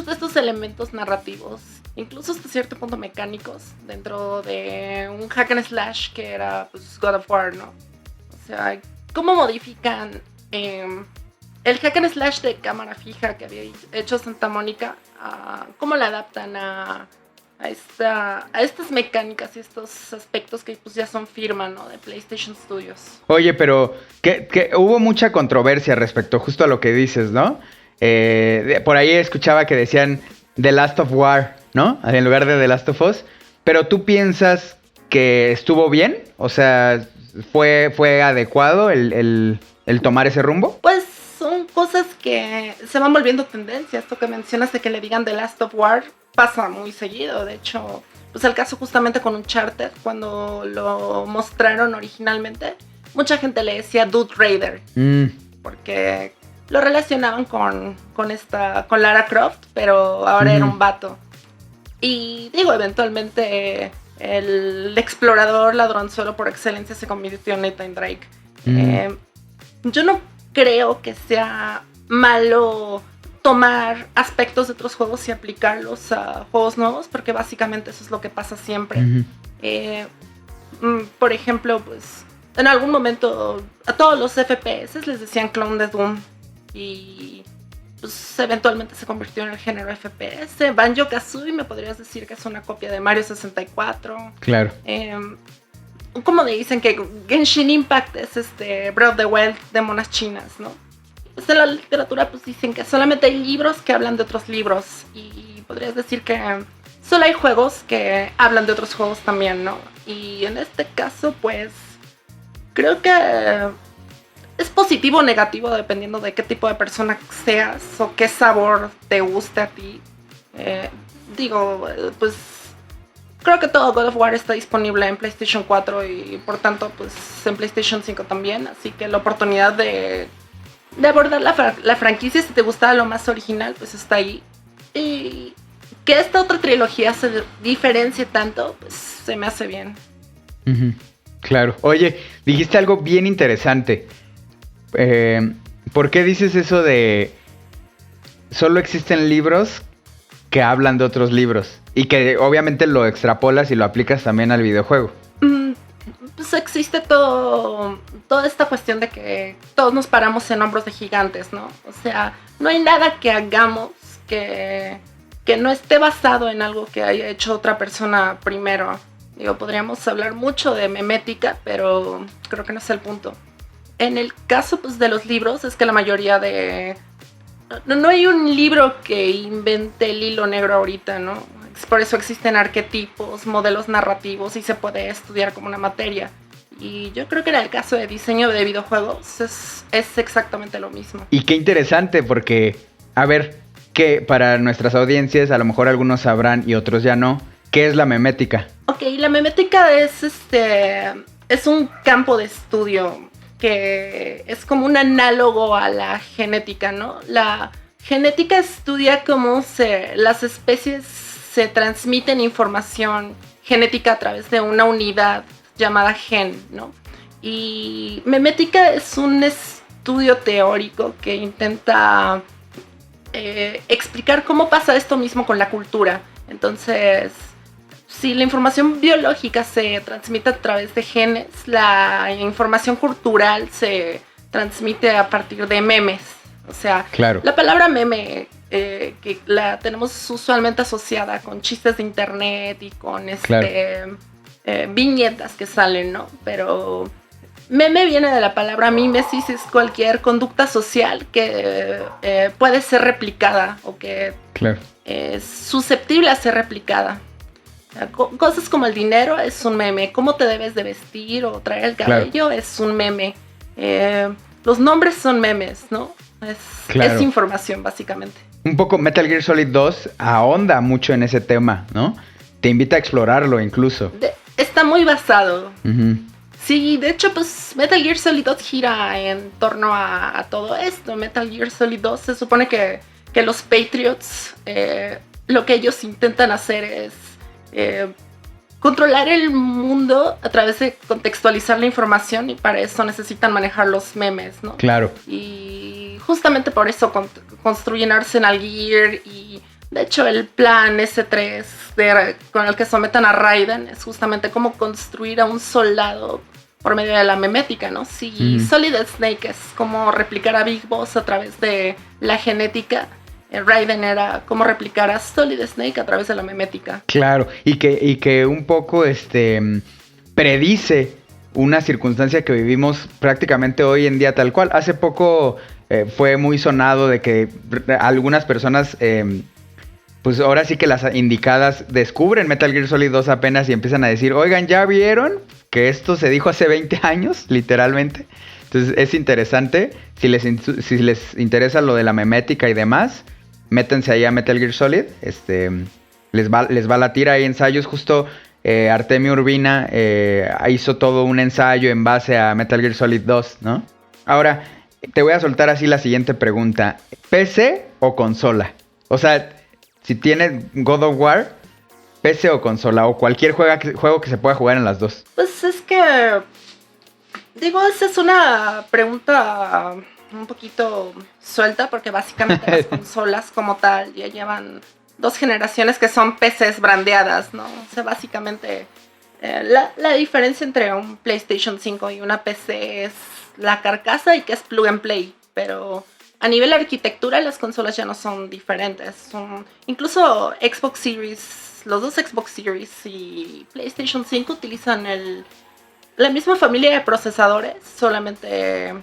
estos elementos narrativos, incluso hasta cierto punto mecánicos, dentro de un hack and slash que era pues God of War, ¿no? O sea, cómo modifican el hack and slash de cámara fija que había hecho Santa Mónica, cómo la adaptan a estas mecánicas y estos aspectos que pues ya son firma, ¿no? De PlayStation Studios. Oye, pero que hubo mucha controversia respecto justo a lo que dices, ¿no? Por ahí escuchaba que decían The Last of War, ¿no? En lugar de The Last of Us. Pero ¿tú piensas que estuvo bien? O sea, ¿Fue adecuado el tomar ese rumbo? Pues son cosas que se van volviendo tendencia. Esto que mencionas de que le digan The Last of War pasa muy seguido. De hecho, pues el caso justamente con Uncharted, cuando lo mostraron originalmente, mucha gente le decía Dude Raider, porque lo relacionaban con Lara Croft, pero ahora era un vato. Y digo, eventualmente el explorador ladronzuelo por excelencia se convirtió en Nathan Drake. Yo no creo que sea malo tomar aspectos de otros juegos y aplicarlos a juegos nuevos, porque básicamente eso es lo que pasa siempre. Por ejemplo, pues en algún momento a todos los FPS les decían clon de Doom y pues eventualmente se convirtió en el género FPS. Banjo-Kazooie me podrías decir que es una copia de Mario 64. Claro. Como dicen que Genshin Impact es Breath of the Wild de monas chinas, ¿no? Pues en la literatura pues dicen que solamente hay libros que hablan de otros libros y podrías decir que solo hay juegos que hablan de otros juegos también, ¿no? Y en este caso pues creo que es positivo o negativo dependiendo de qué tipo de persona seas o qué sabor te guste a ti. Pues creo que todo God of War está disponible en PlayStation 4 y por tanto pues en PlayStation 5 también, así que la oportunidad de abordar la franquicia, si te gusta lo más original, pues está ahí. Y que esta otra trilogía se diferencie tanto, pues se me hace bien. Claro. Oye, dijiste algo bien interesante. ¿Por qué dices eso de solo existen libros que hablan de otros libros? Y que obviamente lo extrapolas y lo aplicas también al videojuego. Pues existe toda esta cuestión de que todos nos paramos en hombros de gigantes, ¿no? O sea, no hay nada que hagamos que no esté basado en algo que haya hecho otra persona primero. Digo, podríamos hablar mucho de memética, pero creo que no es el punto. En el caso pues, de los libros, es que la mayoría de... No hay un libro que invente el hilo negro ahorita, ¿no? Por eso existen arquetipos, modelos narrativos y se puede estudiar como una materia. Y yo creo que en el caso de diseño de videojuegos es exactamente lo mismo. Y qué interesante, porque, a ver, que para nuestras audiencias, a lo mejor algunos sabrán y otros ya no, ¿qué es la memética? Ok, la memética es un campo de estudio que es como un análogo a la genética, ¿no? La genética estudia cómo las especies se transmiten información genética a través de una unidad llamada gen, ¿no? Y memética es un estudio teórico que intenta explicar cómo pasa esto mismo con la cultura. Entonces, si la información biológica se transmite a través de genes, la información cultural se transmite a partir de memes. O sea, claro. La palabra meme que la tenemos usualmente asociada con chistes de internet y con viñetas que salen, ¿no? Pero meme viene de la palabra mimesis, es cualquier conducta social que puede ser replicada o que es susceptible a ser replicada. Cosas como el dinero es un meme, cómo te debes de vestir o traer el cabello es un meme. Los nombres son memes, ¿no? Es información, básicamente. Un poco Metal Gear Solid 2 ahonda mucho en ese tema, ¿no? Te invita a explorarlo incluso. Está muy basado. Sí, de hecho, pues Metal Gear Solid 2 gira en torno a todo esto. Metal Gear Solid 2 se supone que los Patriots, lo que ellos intentan hacer es controlar el mundo a través de contextualizar la información y para eso necesitan manejar los memes, ¿no? Claro. Y justamente por eso construyen Arsenal Gear y de hecho el plan S3 con el que someten a Raiden es justamente cómo construir a un soldado por medio de la memética, ¿no? Si Solid Snake es como replicar a Big Boss a través de la genética, Raiden era cómo replicar a Solid Snake a través de la memética. Claro, y que un poco predice una circunstancia que vivimos prácticamente hoy en día tal cual. Hace poco fue muy sonado de que algunas personas pues ahora sí que las indicadas descubren Metal Gear Solid 2 apenas y empiezan a decir, oigan, ¿ya vieron que esto se dijo hace 20 años, literalmente? Entonces es interesante, si les interesa lo de la memética y demás, métanse ahí a Metal Gear Solid, les va a latir, hay ensayos, justo Artemio Urbina hizo todo un ensayo en base a Metal Gear Solid 2, ¿no? Ahora, te voy a soltar así la siguiente pregunta, ¿PC o consola? O sea, si tienes God of War, PC o consola, o cualquier juego que se pueda jugar en las dos. Pues es que, digo, esa es una pregunta un poquito suelta, porque básicamente las consolas como tal ya llevan 2 generaciones que son PCs brandeadas, ¿no? O sea, básicamente la diferencia entre un PlayStation 5 y una PC es la carcasa y que es plug and play, pero a nivel de arquitectura las consolas ya no son diferentes. Incluso Xbox Series, los 2 Xbox Series y PlayStation 5 utilizan la misma familia de procesadores, solamente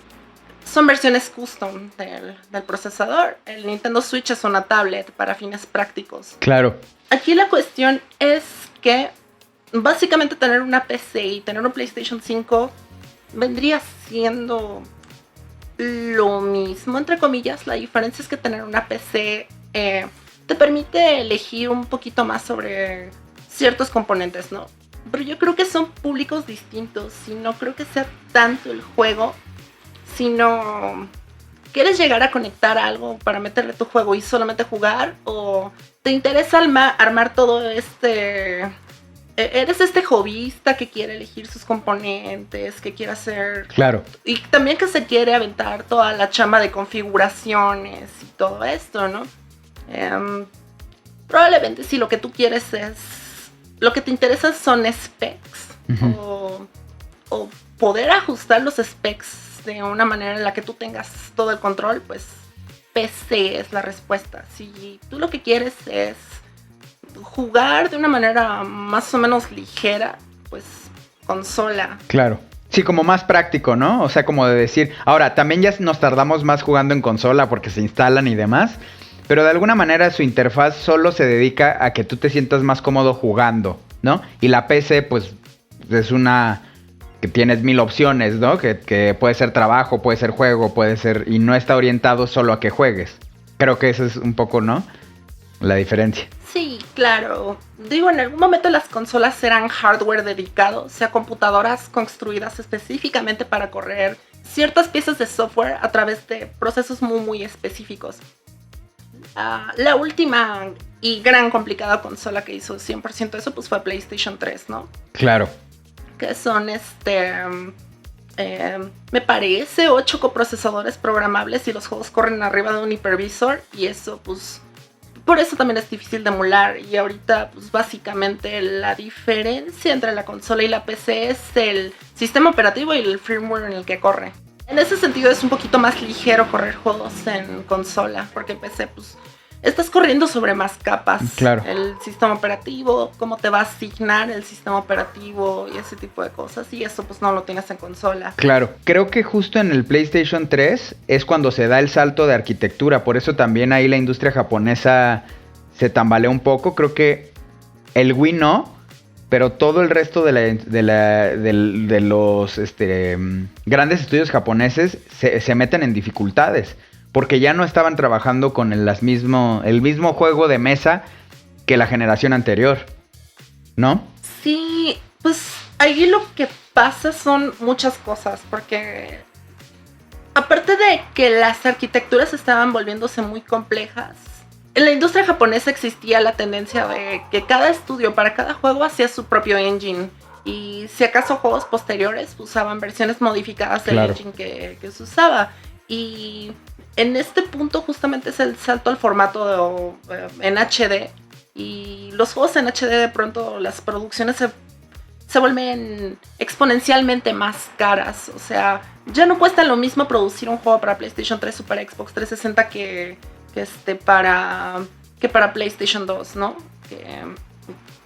son versiones custom del procesador. El Nintendo Switch es una tablet para fines prácticos. Claro. Aquí la cuestión es que básicamente tener una PC y tener un PlayStation 5 vendría siendo lo mismo, entre comillas. La diferencia es que tener una PC te permite elegir un poquito más sobre ciertos componentes, ¿no? Pero yo creo que son públicos distintos y no creo que sea tanto el juego, sino ¿quieres llegar a conectar algo para meterle tu juego y solamente jugar? ¿O te interesa armar todo eres este hobbyista que quiere elegir sus componentes, que quiere hacer... Claro. Y también que se quiere aventar toda la chamba de configuraciones y todo esto, ¿no? Probablemente si lo que tú quieres es... Lo que te interesa son specs. Uh-huh. O poder ajustar los specs de una manera en la que tú tengas todo el control, pues PC es la respuesta. Si tú lo que quieres es jugar de una manera más o menos ligera, pues consola. Claro. Sí, como más práctico, ¿no? O sea, como de decir... Ahora, también ya nos tardamos más jugando en consola porque se instalan y demás, pero de alguna manera su interfaz solo se dedica a que tú te sientas más cómodo jugando, ¿no? Y la PC, pues, es una... que tienes 1000 opciones, ¿no? Que puede ser trabajo, puede ser juego, puede ser... Y no está orientado solo a que juegues. Creo que eso es un poco, ¿no? La diferencia. Sí, claro. Digo, en algún momento las consolas serán hardware dedicado, o sea, computadoras construidas específicamente para correr ciertas piezas de software a través de procesos muy, muy específicos. La última y gran complicada consola que hizo 100% eso, pues fue PlayStation 3, ¿no? Claro. Que son me parece 8 coprocesadores programables y los juegos corren arriba de un hipervisor, y eso pues por eso también es difícil de emular. Y ahorita pues básicamente la diferencia entre la consola y la PC es el sistema operativo y el firmware en el que corre. En ese sentido es un poquito más ligero correr juegos en consola, porque en PC pues estás corriendo sobre más capas. Claro. El sistema operativo, cómo te va a asignar el sistema operativo y ese tipo de cosas. Y eso pues no lo tienes en consola. Claro. Creo que justo en el PlayStation 3 es cuando se da el salto de arquitectura. Por eso también ahí la industria japonesa se tambalea un poco. Creo que el Wii no, pero todo el resto de los grandes estudios japoneses se meten en dificultades. Porque ya no estaban trabajando con el mismo juego de mesa que la generación anterior, ¿no? Sí, pues ahí lo que pasa son muchas cosas, porque aparte de que las arquitecturas estaban volviéndose muy complejas, en la industria japonesa existía la tendencia de que cada estudio para cada juego hacía su propio engine. Y si acaso juegos posteriores usaban versiones modificadas del engine que se usaba. Y en este punto justamente es el salto al formato en HD. Y los juegos en HD de pronto las producciones se vuelven exponencialmente más caras. O sea, ya no cuesta lo mismo producir un juego para PlayStation 3 o para Xbox 360 que para PlayStation 2, ¿no?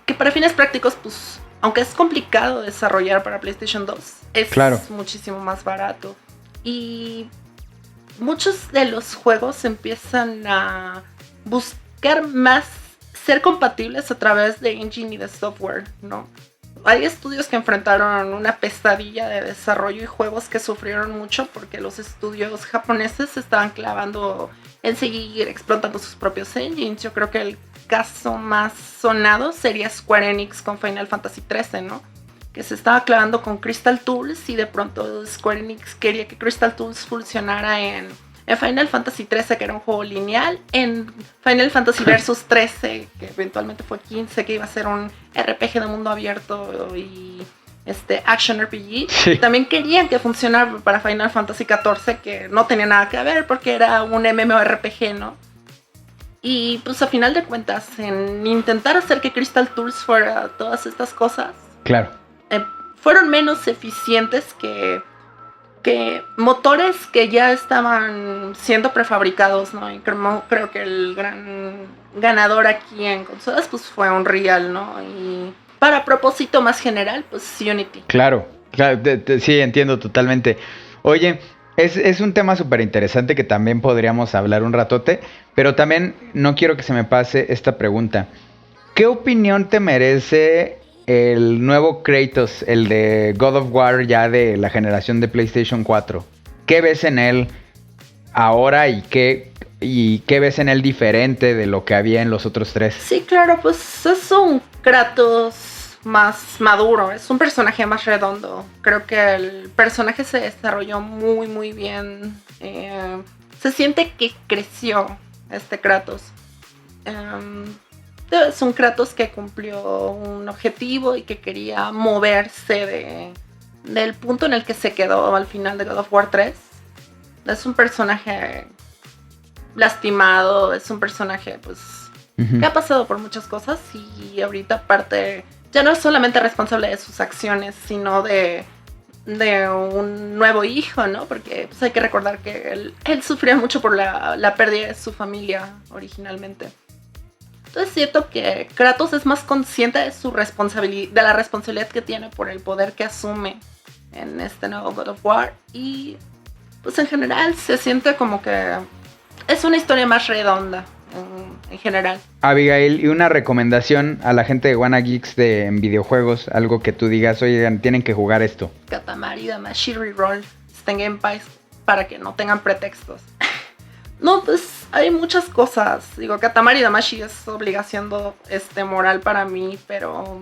Que para fines prácticos, pues, aunque es complicado desarrollar para PlayStation 2, es muchísimo más barato. Y muchos de los juegos empiezan a buscar más ser compatibles a través de engine y de software, ¿no? Hay estudios que enfrentaron una pesadilla de desarrollo y juegos que sufrieron mucho porque los estudios japoneses se estaban clavando en seguir explotando sus propios engines. Yo creo que el caso más sonado sería Square Enix con Final Fantasy XIII, ¿no? Que se estaba clavando con Crystal Tools y de pronto Square Enix quería que Crystal Tools funcionara en Final Fantasy XIII, que era un juego lineal, en Final Fantasy Versus 13, que eventualmente fue 15, que iba a ser un RPG de mundo abierto y action RPG. Sí. También querían que funcionara para Final Fantasy XIV, que no tenía nada que ver porque era un MMORPG, ¿no? Y pues a final de cuentas, en intentar hacer que Crystal Tools fuera todas estas cosas, Claro. fueron menos eficientes que motores que ya estaban siendo prefabricados, ¿no? Y creo que el gran ganador aquí en consolas pues fue Unreal, ¿no? Y para propósito más general, pues Unity. Claro, sí, entiendo totalmente. Oye, es un tema súper interesante que también podríamos hablar un ratote, pero también no quiero que se me pase esta pregunta. ¿Qué opinión te merece el nuevo Kratos, el de God of War ya de la generación de PlayStation 4? ¿Qué ves en él ahora y qué ves en él diferente de lo que había en los otros tres? Sí, claro, pues es un Kratos más maduro, es un personaje más redondo. Creo que el personaje se desarrolló muy, muy bien. Se siente que creció este Kratos. Es un Kratos que cumplió un objetivo y que quería moverse del punto en el que se quedó al final de God of War 3. Es un personaje lastimado, es un personaje pues que ha pasado por muchas cosas y ahorita aparte ya no es solamente responsable de sus acciones, sino de un nuevo hijo, ¿no? Porque pues, hay que recordar que él sufría mucho por la pérdida de su familia originalmente. Entonces es cierto que Kratos es más consciente de de la responsabilidad que tiene por el poder que asume en este nuevo God of War. Y pues en general se siente como que es una historia más redonda en general. Abigail, y una recomendación a la gente de Wanna Geeks en videojuegos, algo que tú digas, oigan, tienen que jugar esto. Katamari Damacy Reroll está en Game Pass para que no tengan pretextos. No, pues hay muchas cosas. Digo, Katamari Damacy es obligación moral para mí, pero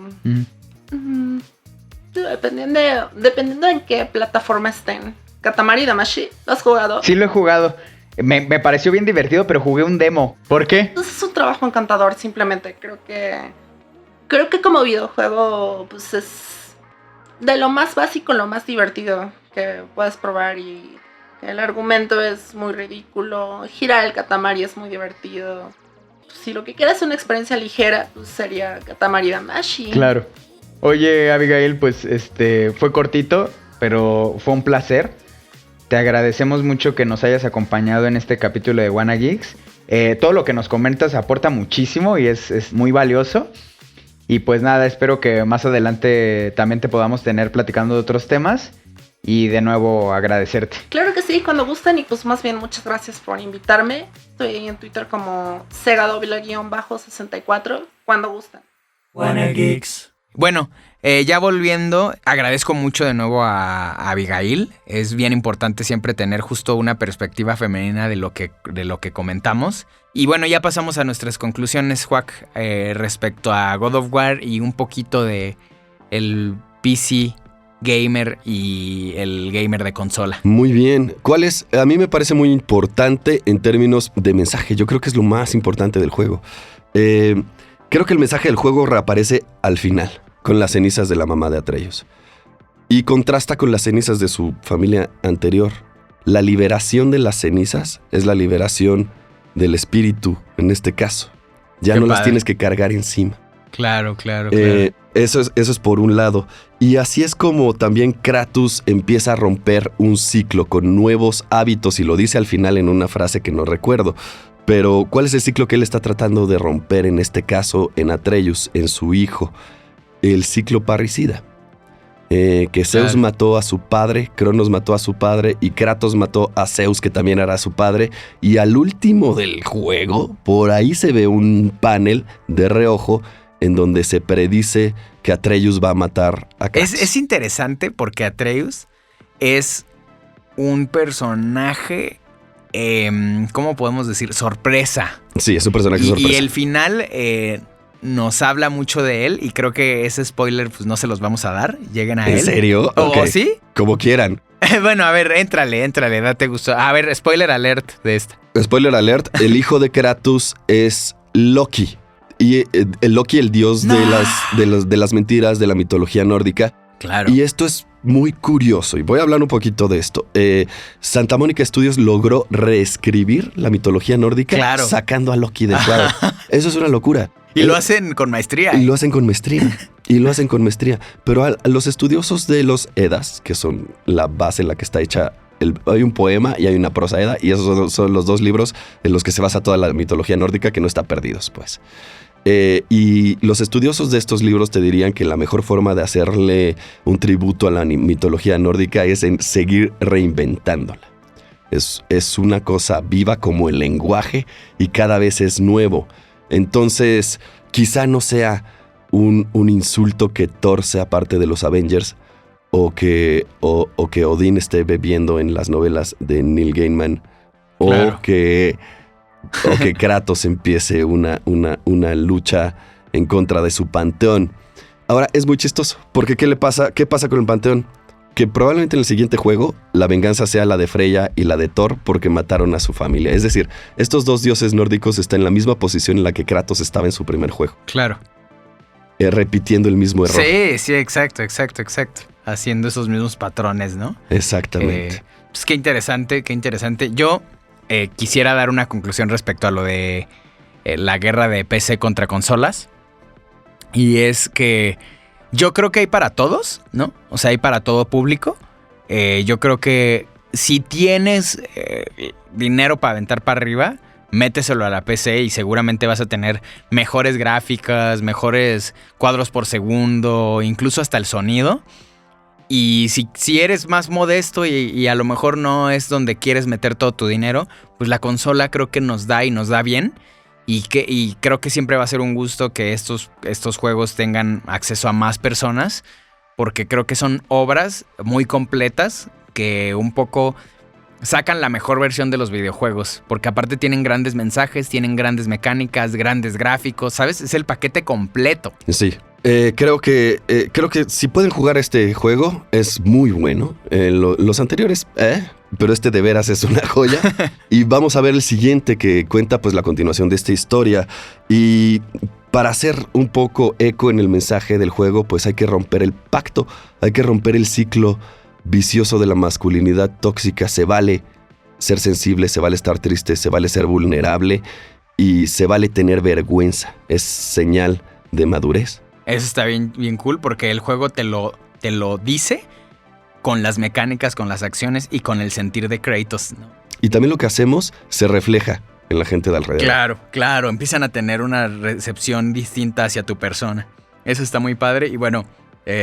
dependiendo en qué plataforma estén. Katamari Damacy, ¿lo has jugado? Sí, lo he jugado. Me pareció bien divertido, pero jugué un demo. ¿Por qué? Pues es un trabajo encantador, simplemente. Creo que como videojuego, pues es de lo más básico, lo más divertido que puedes probar y el argumento es muy ridículo. Girar el Katamari es muy divertido. Si lo que quieres es una experiencia ligera, pues sería Katamari Damacy. Claro. Oye, Abigail, pues fue cortito, pero fue un placer. Te agradecemos mucho que nos hayas acompañado en este capítulo de Wanna Geeks. Todo lo que nos comentas aporta muchísimo y es muy valioso. Y pues nada, espero que más adelante también te podamos tener platicando de otros temas. Y de nuevo agradecerte. Claro que sí, cuando gusten. Y pues más bien muchas gracias por invitarme. Estoy en Twitter como SegaDoble-64. Cuando gusten. Wanna Geeks. Bueno, ya volviendo, agradezco mucho de nuevo a Abigail. Es bien importante siempre tener justo una perspectiva femenina de lo que comentamos. Y bueno, ya pasamos a nuestras conclusiones, Juac, respecto a God of War y un poquito de el PC gamer y el gamer de consola. Muy bien. ¿Cuál es? A mí me parece muy importante en términos de mensaje. Yo creo que es lo más importante del juego. Creo que el mensaje del juego reaparece al final, con las cenizas de la mamá de Atreus. Y contrasta con las cenizas de su familia anterior. La liberación de las cenizas es la liberación del espíritu, en este caso. Ya Qué no las padre. tienes que cargar encima. Claro. Eso es por un lado. Y así es como también Kratos empieza a romper un ciclo con nuevos hábitos, y lo dice al final en una frase que no recuerdo. Pero, ¿cuál es el ciclo que él está tratando de romper en este caso en Atreus, en su hijo? El ciclo parricida. que Zeus Claro. mató a su padre, Cronos mató a su padre y Kratos mató a Zeus, que también era su padre. Y al último del juego, por ahí se ve un panel de reojo en donde se predice que Atreus va a matar a Kratos. Es interesante porque Atreus es un personaje, ¿cómo podemos decir? Sorpresa. Sí, es un personaje sorpresa. Y el final nos habla mucho de él y creo que ese spoiler pues no se los vamos a dar. Lleguen a él. ¿En serio? ¿O Ok. sí? Como quieran. Bueno, a ver, éntrale, date gusto. A ver, spoiler alert de esta. Spoiler alert, el hijo de Kratos es Loki. Y el Loki, el dios No. de las mentiras de la mitología nórdica. Claro. Y esto es muy curioso y voy a hablar un poquito de esto. Santa Mónica Studios logró reescribir la mitología nórdica Claro. sacando a Loki del juego. Eso es una locura. Y lo hacen con maestría. Y lo hacen con maestría. Pero a los estudiosos de los Edas, que son la base en la que está hecha, hay un poema y hay una prosa Edda, y esos son los dos libros en los que se basa toda la mitología nórdica, que no está perdidos, pues. Y los estudiosos de estos libros te dirían que la mejor forma de hacerle un tributo a la mitología nórdica es en seguir reinventándola. Es una cosa viva como el lenguaje y cada vez es nuevo. Entonces, quizá no sea un insulto que Thor sea parte de los Avengers o que Odín esté bebiendo en las novelas de Neil Gaiman Claro. o que Kratos empiece una lucha en contra de su panteón. Ahora, es muy chistoso, porque ¿qué pasa con el panteón? Que probablemente en el siguiente juego la venganza sea la de Freya y la de Thor porque mataron a su familia. Es decir, estos dos dioses nórdicos están en la misma posición en la que Kratos estaba en su primer juego. Claro. Repitiendo el mismo error. Sí, exacto. Haciendo esos mismos patrones, ¿no? Exactamente. Pues qué interesante. Yo quisiera dar una conclusión respecto a lo de la guerra de PC contra consolas. Y es que yo creo que hay para todos, ¿no? O sea, hay para todo público. Yo creo que si tienes dinero para aventar para arriba, méteselo a la PC y seguramente vas a tener mejores gráficas, mejores cuadros por segundo, incluso hasta el sonido. Y si eres más modesto y a lo mejor no es donde quieres meter todo tu dinero, pues la consola creo que nos da bien. Y creo que siempre va a ser un gusto que estos juegos tengan acceso a más personas, porque creo que son obras muy completas que un poco sacan la mejor versión de los videojuegos, porque aparte tienen grandes mensajes, tienen grandes mecánicas, grandes gráficos, ¿sabes? Es el paquete completo. Sí. Creo que si pueden jugar este juego es muy bueno. Los anteriores, pero este de veras es una joya. Y vamos a ver el siguiente que cuenta pues la continuación de esta historia. Y para hacer un poco eco en el mensaje del juego, pues hay que romper el pacto, hay que romper el ciclo vicioso de la masculinidad tóxica. Se vale ser sensible, se vale estar triste, se vale ser vulnerable y se vale tener vergüenza. Es señal de madurez. Eso está bien cool porque el juego te lo dice con las mecánicas, con las acciones y con el sentir de Kratos, ¿no? Y también lo que hacemos se refleja en la gente de alrededor. Claro, empiezan a tener una recepción distinta hacia tu persona. Eso está muy padre y bueno,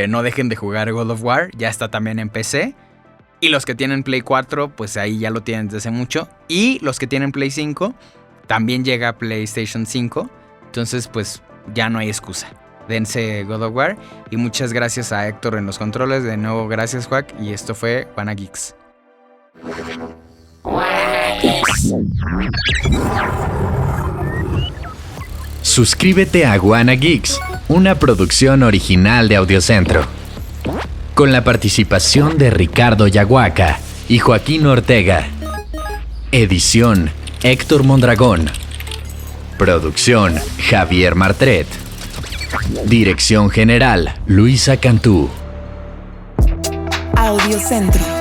no dejen de jugar God of War, ya está también en PC. Y los que tienen Play 4, pues ahí ya lo tienen desde hace mucho. Y los que tienen Play 5, también llega a PlayStation 5. Entonces, pues ya no hay excusa. Dense God of War. Y muchas gracias a Héctor en los controles. De nuevo, gracias, Juac. Y esto fue Wanna Geeks. Suscríbete a Wanna Geeks, una producción original de Audiocentro. Con la participación de Ricardo Yaguaca y Joaquín Ortega. Edición Héctor Mondragón. Producción Javier Martret. Dirección General Luisa Cantú. Audiocentro.